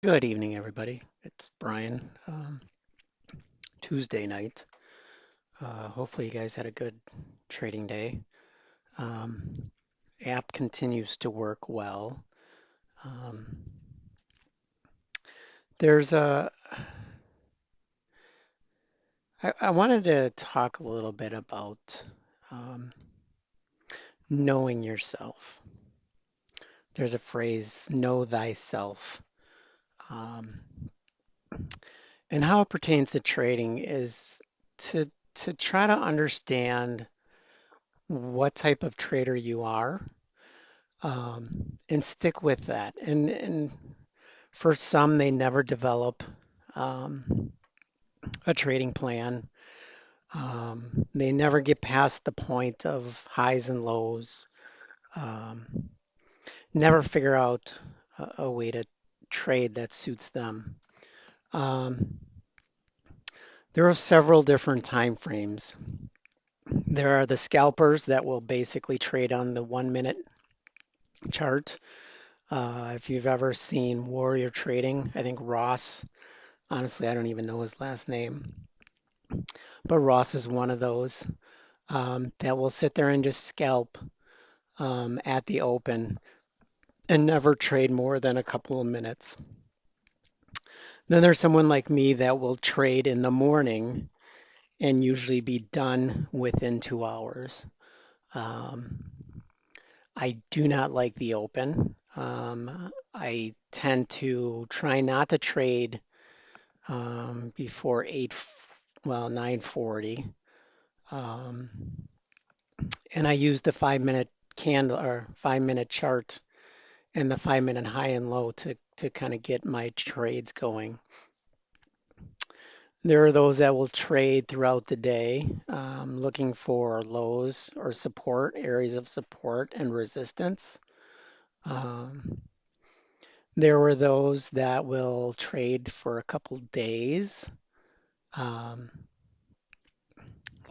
Good evening, everybody. It's Brian. Tuesday night. Hopefully, you guys had a good trading day. Um, App continues to work well. Um, there's a. I wanted to talk a little bit about um, knowing yourself. There's a phrase, know thyself. Um, and how it pertains to trading is to try to understand what type of trader you are and stick with that. And for some, they never develop um, a trading plan. They never get past the point of highs and lows. Um, Never figure out a way to trade that suits them. Um, there are several different time frames. There are the scalpers that will basically trade on the 1 minute chart. If you've ever seen Warrior Trading, I think Ross. Honestly, I don't even know his last name, but Ross is one of those that will sit there and just scalp at the open and never trade more than a couple of minutes. Then there's someone like me that will trade in the morning and usually be done within 2 hours. Um, I do not like the open. I tend to try not to trade before 9:40. Um, and I use the 5 minute candle or 5 minute chart and the 5 minute high and low to kind of get my trades going. There are those that will trade throughout the day, looking for lows or support, areas of support and resistance. Um, there were those that will trade for a couple days, um,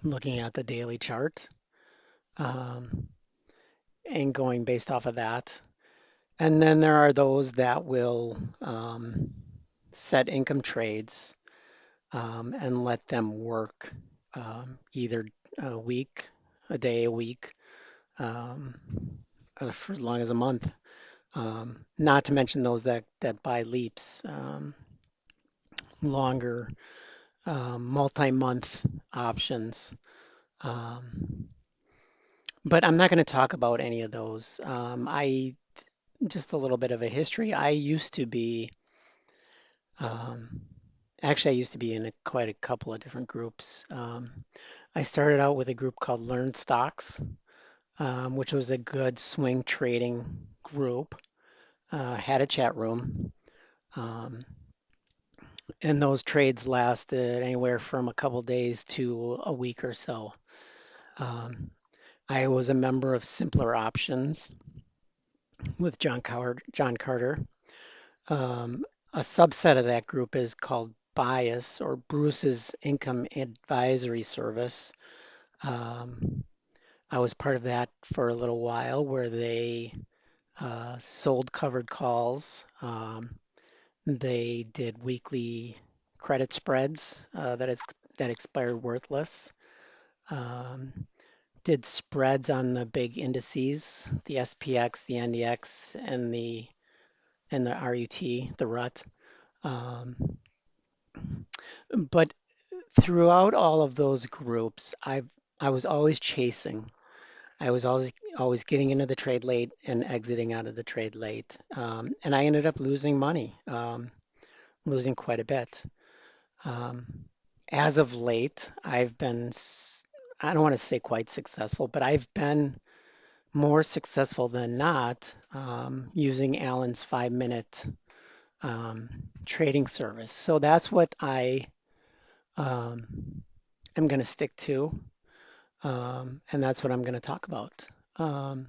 looking at the daily chart um, and going based off of that. And then there are those that will set income trades and let them work either a week, a day, a week, um, or for as long as a month. Not to mention those that buy leaps, longer, multi-month options. Um, but I'm not going to talk about any of those. I just a little bit of a history. I used to be Um, Actually, I used to be in quite a couple of different groups. I started out with a group called Learn Stocks, which was a good swing trading group. Had a chat room, um, and those trades lasted anywhere from a couple days to a week or so. Um, I was a member of Simpler Options with John Carter. Um, a subset of that group is called BIAS or Bruce's Income Advisory Service. Um, I was part of that for a little while where they sold covered calls. They did weekly credit spreads that expired worthless. Um, did spreads on the big indices, the SPX, the NDX, and the RUT, the RUT. Um, but throughout all of those groups, I was always chasing. I was always getting into the trade late and exiting out of the trade late, and I ended up losing money, losing quite a bit. Um, as of late, I don't want to say quite successful, but I've been more successful than not using Allen's 5 minute trading service. So that's what I um, am going to stick to. And that's what I'm going to talk about. Um,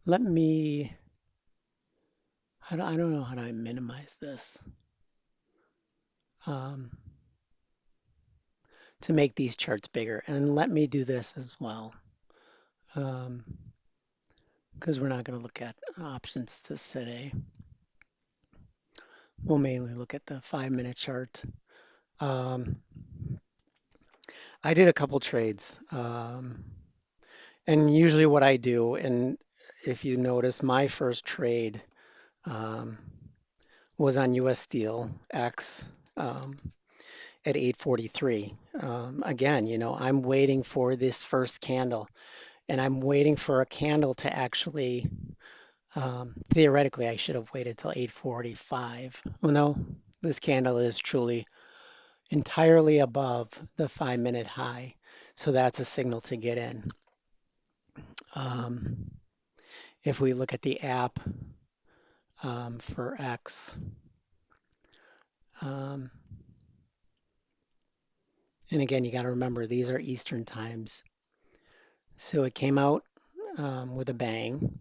let me, I don't know how do I minimize this um, to make these charts bigger. And let me do this as well, because we're not going to look at options this today. we'll mainly look at the 5 minute chart. Um, I did a couple trades. And usually what I do, and if you notice, my first trade um, was on US Steel X at 843. Again, I'm waiting for this first candle, and I'm waiting for a candle to actually, theoretically, I should have waited till 845. Well, no, this candle is truly entirely above the 5 minute high. So that's a signal to get in. Um, if we look at the app for X, um, and again, you got to remember these are Eastern times. So it came out with a bang.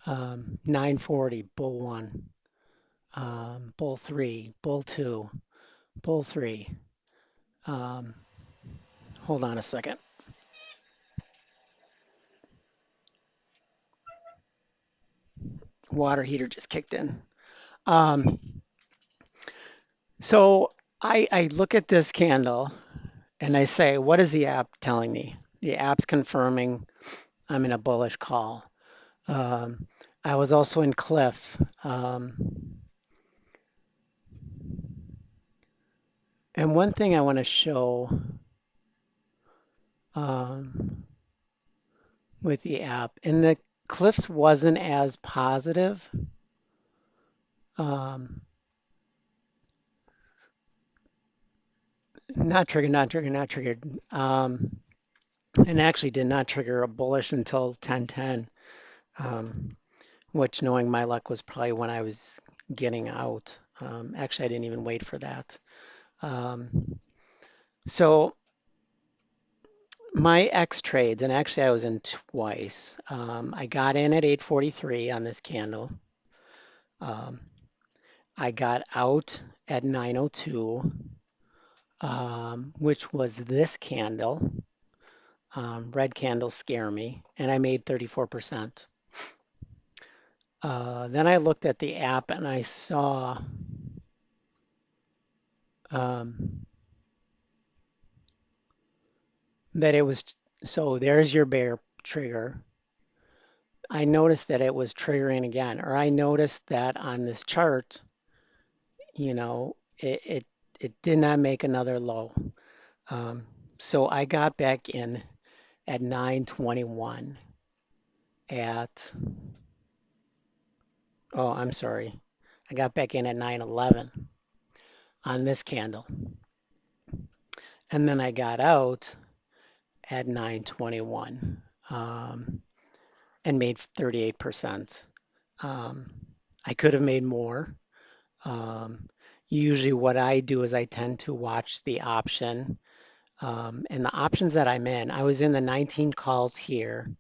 940, bull one, bull three, bull two, bull three. Um, hold on a second. Water heater just kicked in. Um, so I look at this candle and I say, what is the app telling me? The app's confirming I'm in a bullish call. Um, I was also in Cliff. And one thing I want to show um, with the app, and the Cliffs wasn't as positive. Um, not triggered, not triggered, not triggered. And actually did not trigger a bullish until 10:10, which knowing my luck was probably when I was getting out. Actually, I didn't even wait for that. So my X trades, and actually I was in twice. I got in at 843 on this candle. Um, I got out at 902, which was this candle. Red candles scare me, and I made 34%. Then I looked at the app and I saw um, that it was, so there's your bear trigger. I noticed that it was triggering again, or I noticed that on this chart, you know, it did not make another low. Um, so I got back in at 921 at, oh, I'm sorry. I got back in at 911 on this candle. And then I got out at 921 and made 38%. Um, I could have made more. Um, Usually what I do is I tend to watch the option. And the options that I'm in, I was in the 19 calls here,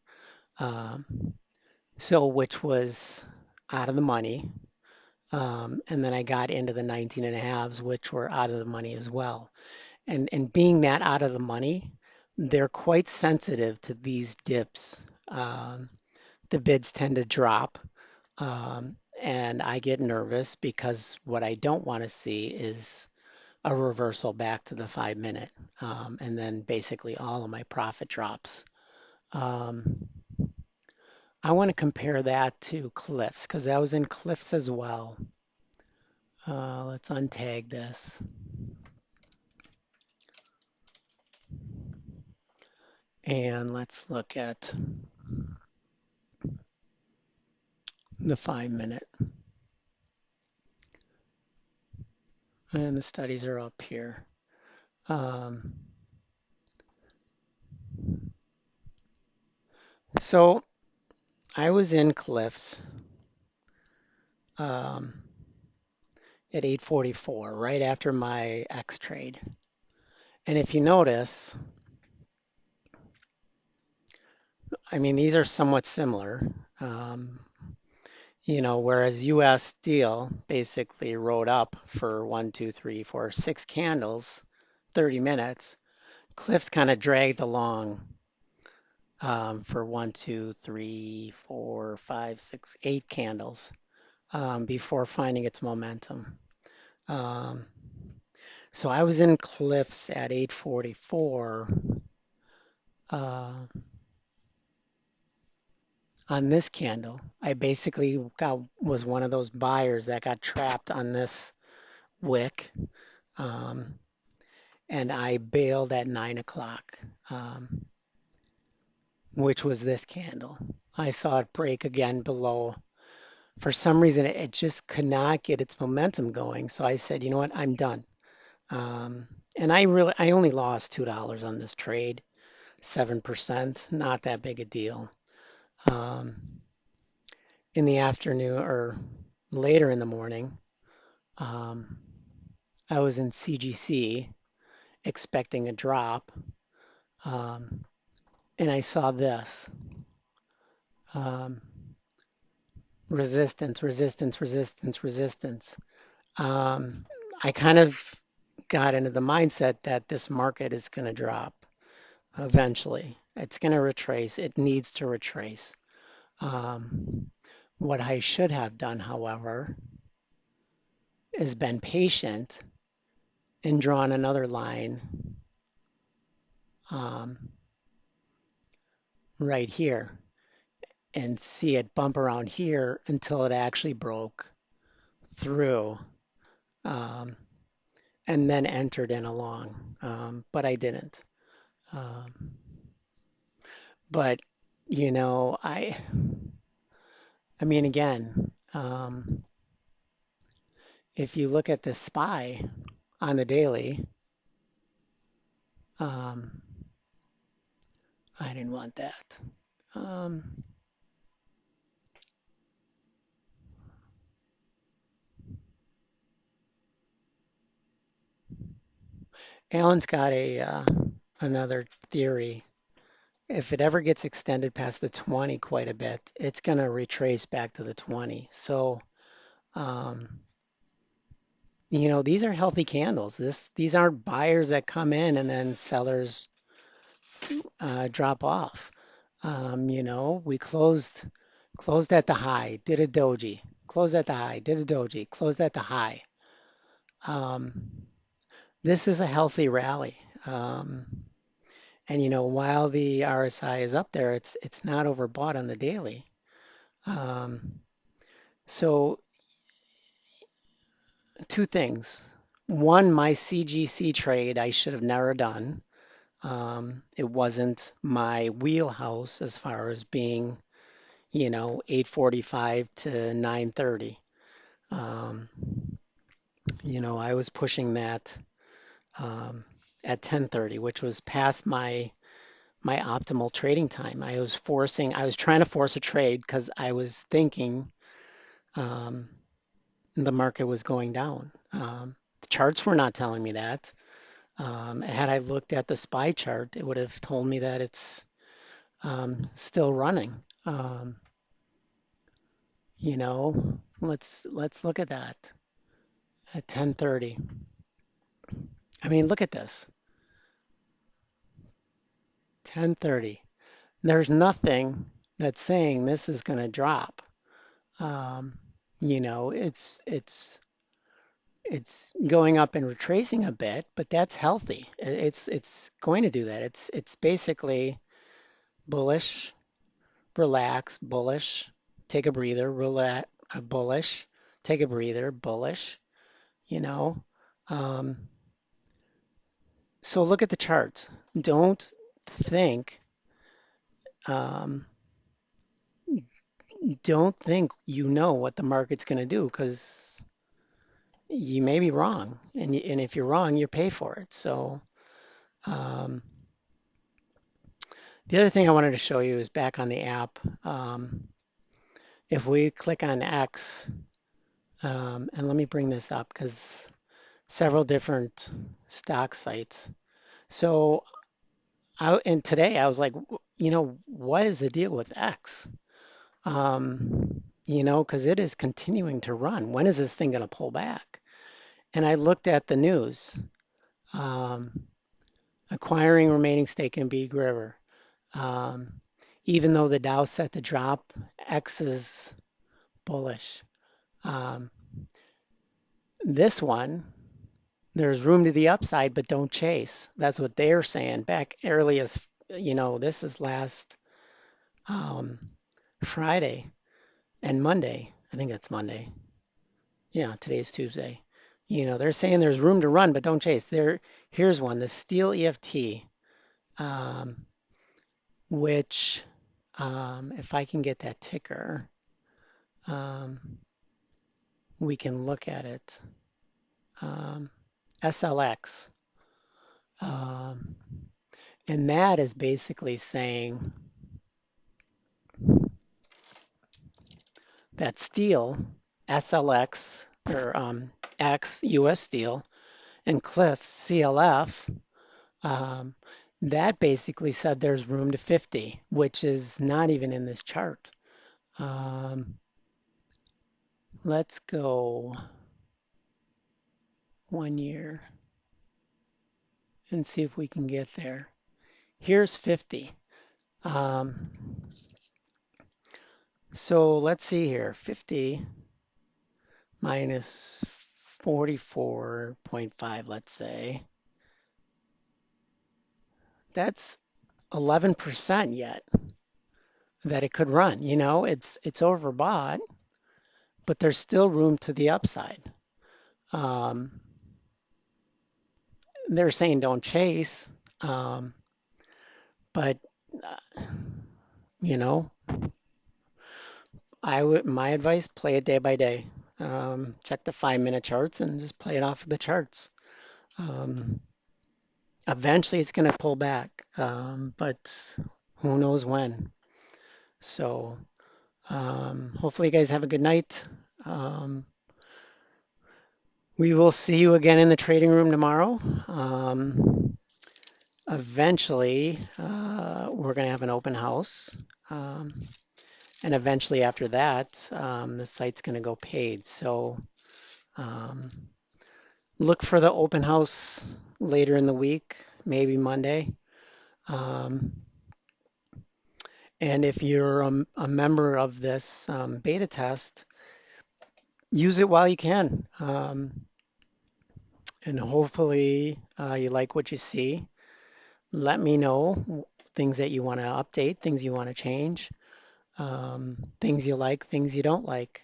um, so which was out of the money. And then I got into the 19 and a halves, which were out of the money as well. And being that out of the money, they're quite sensitive to these dips. The bids tend to drop, and I get nervous because what I don't want to see is a reversal back to the 5 minute, and then basically all of my profit drops. Um, I want to compare that to Cliffs because I was in Cliffs as well. Let's untag this. And let's look at the 5 minute. And the studies are up here. Um, so I was in Cliffs um, at 844, right after my X trade. And if you notice, I mean, these are somewhat similar. Um, whereas US Steel basically rode up for 1, 2, 3, 4, 6 candles, 30 minutes. Cliffs kind of dragged along for 1, 2, 3, 4, 5, 6, 8 candles. before finding its momentum. Um, so I was in cliffs at 844 uh, on this candle. I basically was one of those buyers that got trapped on this wick, um, and I bailed at 9 o'clock, which was this candle. I saw it break again below. For some reason, it just could not get its momentum going. So I said, you know what, I'm done. Um, and I only lost $2 on this trade, 7%, not that big a deal. Um, in the afternoon or later in the morning, um, I was in CGC expecting a drop, um, and I saw this um, resistance, resistance, resistance, resistance. Um, I kind of got into the mindset that this market is going to drop eventually. It's going to retrace. It needs to retrace. Um, what I should have done, however, is been patient and drawn another line um, right here and see it bump around here until it actually broke through, um, and then entered in along. But I didn't. Um, but you know, I mean, again, if you look at the SPY on the daily, um, I didn't want that. Um, Alan's got a another theory. If it ever gets extended past the 20 quite a bit, it's going to retrace back to the 20. So, um, you know, these are healthy candles. These aren't buyers that come in and then sellers drop off. You know, we closed at the high, did a doji, closed at the high, did a doji, closed at the high. Um, this is a healthy rally. Um, and you know, while the RSI is up there, it's not overbought on the daily. Um, so two things. One, my CGC trade I should have never done. It wasn't my wheelhouse as far as being, you know, 8:45 to 9:30. Um, you know, I was pushing that um, at 10:30, which was past my optimal trading time. I was trying to force a trade because I was thinking um, the market was going down. The charts were not telling me that. Had I looked at the SPY chart, it would have told me that it's still running. You know, let's look at that at 10:30. I mean, look at this, 10:30. There's nothing that's saying this is going to drop. Um, you know, it's going up and retracing a bit, but that's healthy. It's going to do that. It's basically bullish, relax, bullish, take a breather, relax, bullish, take a breather, bullish, you know. Um, so look at the charts. Don't think um, don't think you know what the market's going to do because you may be wrong, and if you're wrong, you pay for it. So um, the other thing I wanted to show you is back on the app. If we click on X, and let me bring this up because several different stock sites. So and today I was like, you know, what is the deal with X? You know, because it is continuing to run. When is this thing going to pull back? And I looked at the news, um, acquiring remaining stake in Big River. Um, even though the Dow set to drop, X is bullish. Um, this one, there's room to the upside, but don't chase. That's what they're saying back early as, this is last um, Friday and Monday. I think it's Monday. Yeah, today's Tuesday. They're saying there's room to run, but don't chase. Here's one, the Steel EFT, um, which, if I can get that ticker, um, we can look at it. SLX. Um, and that is basically saying that steel, SLX, or X, US Steel, and Cliffs, CLF, um, that basically said there's room to 50, which is not even in this chart. Um, let's go 1 year and see if we can get there. Here's 50. Um, so let's see here, 50 minus 44.5, let's say. That's 11% yet that it could run. It's overbought, but there's still room to the upside. Um, they're saying don't chase, um, but uh, you know, my advice: play it day by day. Check the 5-minute charts and just play it off of the charts. Um, eventually, it's going to pull back, but who knows when? So, hopefully, you guys have a good night. Um, we will see you again in the trading room tomorrow. Eventually, we're going to have an open house. Um, and eventually after that, the site's going to go paid. So um, look for the open house later in the week, maybe Monday. Um, and if you're a member of this beta test, use it while you can. And hopefully you like what you see. Let me know things that you want to update, things you want to change, things you like, things you don't like.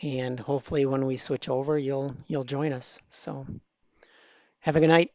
And hopefully when we switch over, you'll join us. So have a good night.